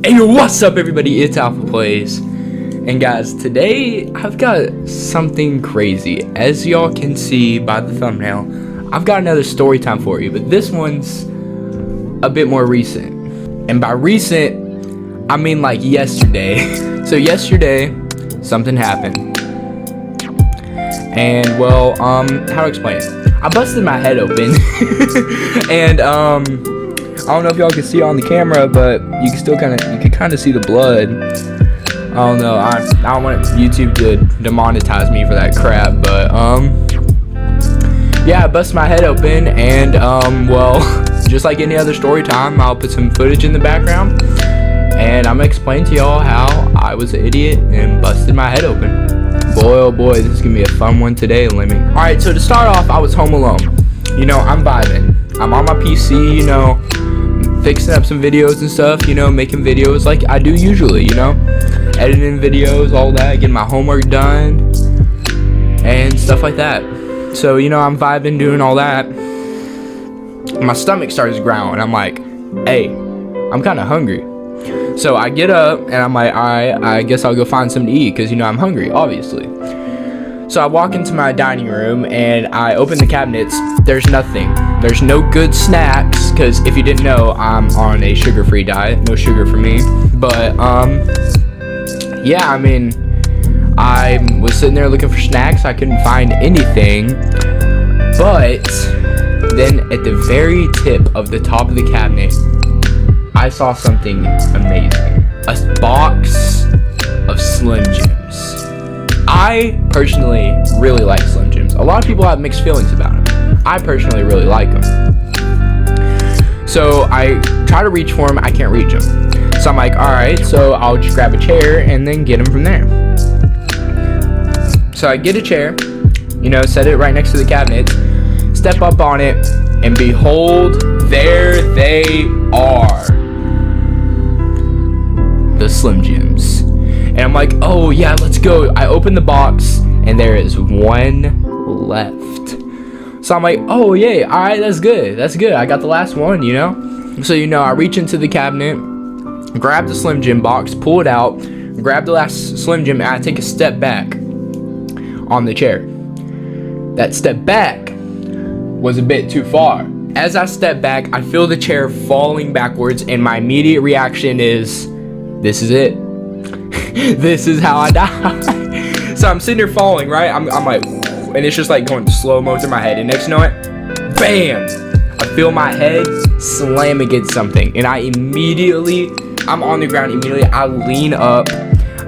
Hey, yo, what's up, everybody? It's Alpha Plays. And guys, today I've got something crazy. As y'all can see by the thumbnail, I've got another story time for you, but this one's a bit more recent. And by recent, I mean like yesterday. So yesterday, something happened. And well, how to explain it? I busted my head open. And I don't know if y'all can see it on the camera, but you can still kind of see the blood. I don't know. I don't want YouTube to demonetize me for that crap, but yeah, I busted my head open, and well, just like any other story time, I'll put some footage in the background, and I'm gonna explain to y'all how I was an idiot and busted my head open. Boy, oh boy, this is gonna be a fun one today, Lemmy. All right, so to start off, I was home alone. You know, I'm vibing. I'm on my PC, you know, fixing up some videos and stuff, you know, making videos like I do usually, you know, editing videos, all that, getting my homework done and stuff like that. So, you know, I'm vibing, doing all that. My stomach starts growling. I'm like, hey, I'm kind of hungry. So I get up and I'm like, all right, I guess I'll go find something to eat because, you know, I'm hungry, obviously. So I walk into my dining room and I open the cabinets. There's nothing. There's no good snacks, because if you didn't know, I'm on a sugar-free diet. No sugar for me. But yeah, I mean, I was sitting there looking for snacks. I couldn't find anything. But then at the very tip of the top of the cabinet, I saw something amazing. A box of Slim Jims. I personally really like Slim Jims. A lot of people have mixed feelings about them. I personally really like them. So I try to reach for them. I can't reach them. So I'm like, alright, so I'll just grab a chair and then get them from there. So I get a chair, you know, set it right next to the cabinet, step up on it, and behold, there they are. The Slim Jims. And I'm like, oh yeah, let's go. I open the box and there is one left. So I'm like, oh yeah, alright, that's good. I got the last one, you know? So, you know, I reach into the cabinet, grab the Slim Jim box, pull it out, grab the last Slim Jim, and I take a step back on the chair. That step back was a bit too far. As I step back, I feel the chair falling backwards, and my immediate reaction is, this is it. This is how I die. So I'm sitting there falling, right? I'm like, and it's just like going slow-mo through my head, and next you know it, bam, I feel my head slam against something, and I'm on the ground immediately. I lean up,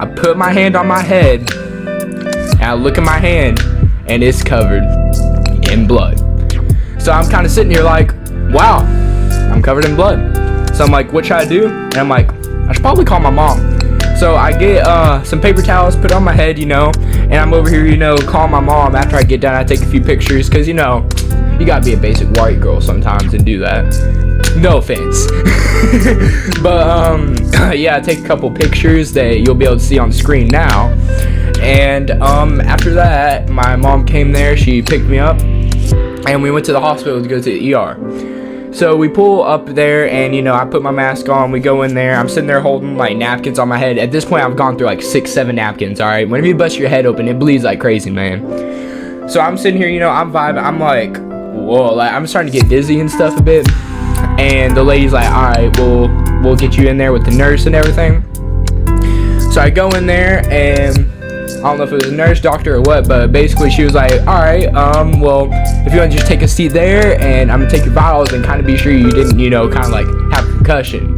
I put my hand on my head, and I look at my hand, and it's covered in blood. So I'm kind of sitting here like, wow, I'm covered in blood. So I'm like, what should I do? And I'm like, I should probably call my mom. So I get some paper towels, put on my head, you know, and I'm over here, you know, call my mom. After I get done, I take a few pictures, because, you know, you gotta be a basic white girl sometimes and do that. No offense. But yeah, I take a couple pictures that you'll be able to see on the screen now. And after that, my mom came there, she picked me up, and we went to the hospital to go to the ER. So we pull up there, and, you know, I put my mask on, we go in there, I'm sitting there holding like napkins on my head. At this point, I've gone through like 6-7 napkins, alright? Whenever you bust your head open, it bleeds like crazy, man. So I'm sitting here, you know, I'm vibing, I'm like, whoa, like, I'm starting to get dizzy and stuff a bit. And the lady's like, alright, we'll get you in there with the nurse and everything. So I go in there, and I don't know if it was a nurse, doctor, or what, but basically she was like, alright, well, if you want to just take a seat there, and I'm going to take your vitals and kind of be sure you didn't, you know, kind of like have a concussion.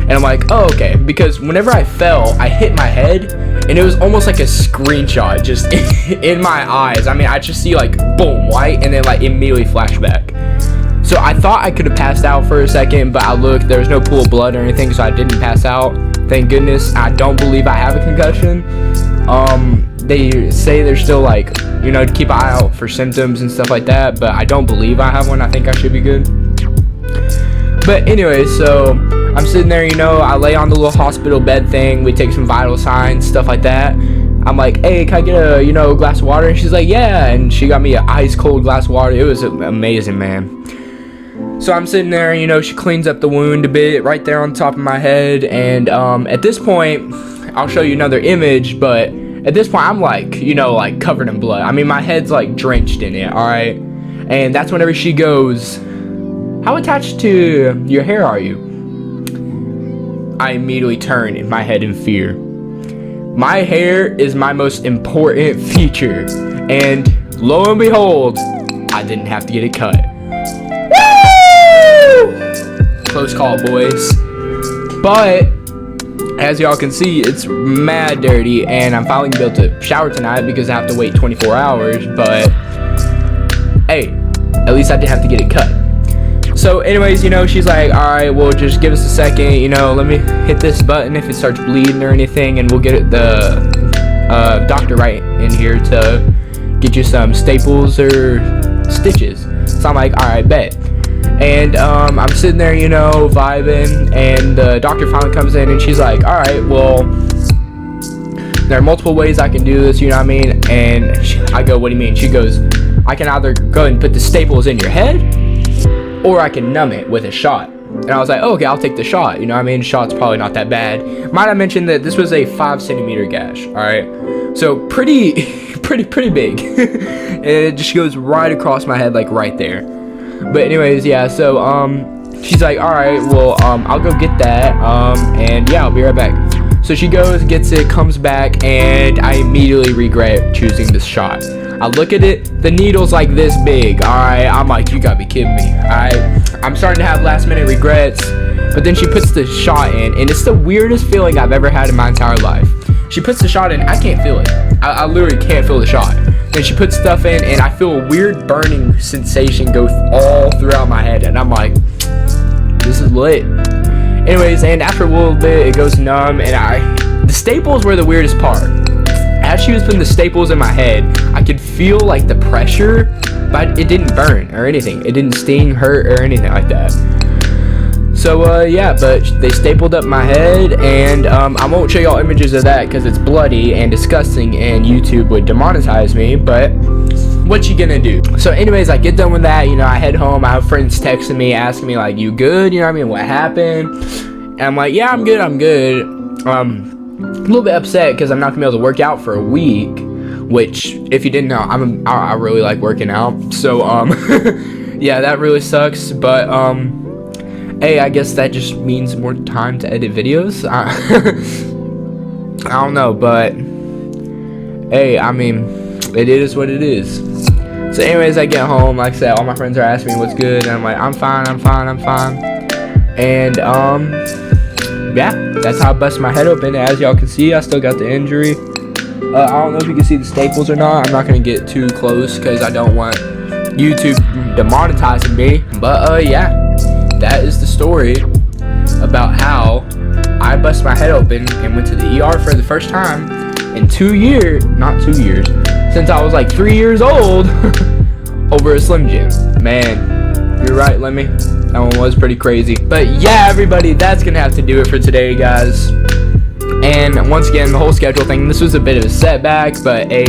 And I'm like, oh, okay, because whenever I fell, I hit my head, and it was almost like a screenshot just in my eyes. I mean, I just see like, boom, white, and then like immediately flashback. So I thought I could have passed out for a second, but I looked, there was no pool of blood or anything, so I didn't pass out. Thank goodness. I don't believe I have a concussion. They say they're still like, you know, to keep an eye out for symptoms and stuff like that, but I don't believe I have one. I think I should be good. But anyway, so I'm sitting there, you know, I lay on the little hospital bed thing, we take some vital signs, stuff like that. I'm like, hey, can I get a, you know, glass of water? And she's like, yeah, and she got me an ice cold glass of water. It was amazing, man. So I'm sitting there, you know, she cleans up the wound a bit right there on top of my head. And at this point, I'll show you another image, but at this point I'm like, you know, like covered in blood. I mean, my head's like drenched in it, all right? And that's whenever she goes, "How attached to your hair are you?" I immediately turn in my head in fear. My hair is my most important feature, and lo and behold, I didn't have to get it cut. Woo! Close call, boys. But as y'all can see, it's mad dirty, and I'm finally gonna be able to shower tonight because I have to wait 24 hours. But hey, at least I didn't have to get it cut. So anyways, you know, she's like, "All right, well, just give us a second, you know, let me hit this button if it starts bleeding or anything, and we'll get the doctor right in here to get you some staples or stitches." So I'm like, "All right, bet." And I'm sitting there, you know, vibing, and the doctor finally comes in, and she's like, "All right, well, there are multiple ways I can do this, you know what I mean?" And I go, "What do you mean?" She goes, "I can either go ahead and put the staples in your head, or I can numb it with a shot." And I was like, "Oh, okay, I'll take the shot." You know what I mean? Shot's probably not that bad. Might I mention that this was a 5 centimeter gash, all right? So pretty big. And it just goes right across my head, like right there. But anyways, yeah, so she's like, "All right, well, I'll go get that, and yeah, I'll be right back." So she goes, gets it, comes back, and I immediately regret choosing this shot. I look at it, the needle's like this big, alright? I'm like, you gotta be kidding me, alright? I'm starting to have last minute regrets, but then she puts the shot in, and it's the weirdest feeling I've ever had in my entire life. She puts the shot in, I can't feel it. I literally can't feel the shot. Then she puts stuff in, and I feel a weird burning sensation go all throughout my head, and I'm like, this is lit. Anyways, and after a little bit, it goes numb, and the staples were the weirdest part. As she was putting the staples in my head, I could feel like the pressure, but it didn't burn or anything. It didn't sting, hurt, or anything like that. So yeah, but they stapled up my head, and I won't show y'all images of that because it's bloody and disgusting, and YouTube would demonetize me. But what you gonna do? So anyways, I get done with that. You know, I head home. I have friends texting me, asking me like, "You good? You know what I mean? What happened?" And I'm like, "Yeah, I'm good. I'm good." A little bit upset because I'm not gonna be able to work out for a week, which, if you didn't know, I really like working out. So yeah, that really sucks. But hey, I guess that just means more time to edit videos. I don't know, but hey, I mean, it is what it is. So anyways, I get home. Like I said, all my friends are asking me what's good, and I'm like, I'm fine. And yeah, that's how I busted my head open. As y'all can see, I still got the injury. I don't know if you can see the staples or not. I'm not gonna get too close because I don't want YouTube demonetizing me. But yeah, that is the story about how I busted my head open and went to the ER for the first time in 2 years, not 2 years, since I was like 3 years old over a Slim Jim. Man, you're right, Lemmy. That one was pretty crazy. But yeah, everybody, that's gonna have to do it for today, guys. And once again, the whole schedule thing, this was a bit of a setback, but hey,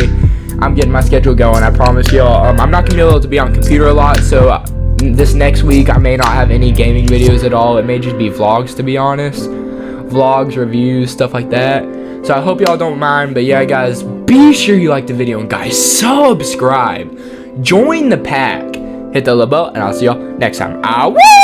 I'm getting my schedule going, I promise y'all. I'm not gonna be able to be on computer a lot, so this next week I may not have any gaming videos at all. It may just be vlogs, to be honest. Vlogs, reviews, stuff like that. So I hope y'all don't mind. But yeah, guys, be sure you like the video, and guys, subscribe, join the pack, hit the little bell, and I'll see y'all next time.